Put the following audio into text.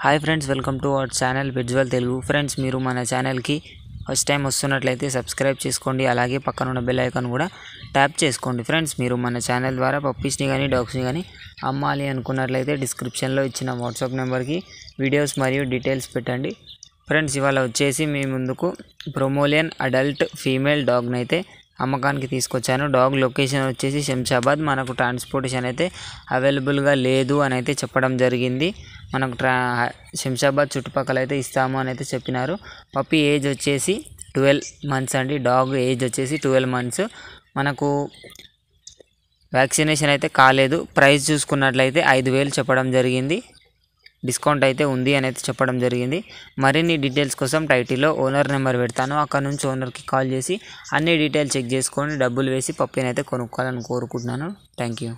Hi friends, welcome to our channel visual Telugu. Friends, మీరు మన ఛానల్కి ఫస్ట్ టైం వస్తున్నట్లయితే సబ్స్క్రైబ్ చేసుకోండి, అలాగే పక్కన ఉన్న బెల్ ఐకాన్ కూడా ట్యాప్ చేసుకోండి. ఫ్రెండ్స్, మీరు మన ఛానల్ ద్వారా పప్పీస్ని కానీ డాగ్స్ని కానీ అమ్మాలి అనుకున్నట్లయితే డిస్క్రిప్షన్లో ఇచ్చిన వాట్సాప్ నెంబర్కి వీడియోస్ మరియు డీటెయిల్స్ పెట్టండి. ఫ్రెండ్స్, ఇవాళ వచ్చేసి మీ ముందుకు ప్రొమోలియన్ అడల్ట్ ఫీమేల్ డాగ్ని అయితే అమ్మకానికి తీసుకొచ్చాను. డాగ్ లొకేషన్ వచ్చేసి శంషాబాద్. మనకు ట్రాన్స్పోర్టేషన్ అయితే అవైలబుల్గా లేదు అని అయితే చెప్పడం జరిగింది. మనకు శంషాబాద్ చుట్టుపక్కల అయితే ఇస్తాము అని అయితే చెప్పినారు. పప్పీ ఏజ్ వచ్చేసి 12 months అండి. డాగ్ ఏజ్ వచ్చేసి 12 months. మనకు వ్యాక్సినేషన్ అయితే కాలేదు. ప్రైస్ చూసుకున్నట్లయితే 5,000 చెప్పడం జరిగింది. డిస్కౌంట్ అయితే ఉంది అని అయితే చెప్పడం జరిగింది. మరిన్ని డీటెయిల్స్ కోసం టైటిల్లో ఓనర్ నెంబర్ పెడతాను. అక్కడ నుంచి ఓనర్కి కాల్ చేసి అన్ని డీటెయిల్స్ చెక్ చేసుకొని డబ్బులు వేసి పప్పీని అయితే కొనుక్కోవాలని కోరుకుంటున్నాను. Thank you.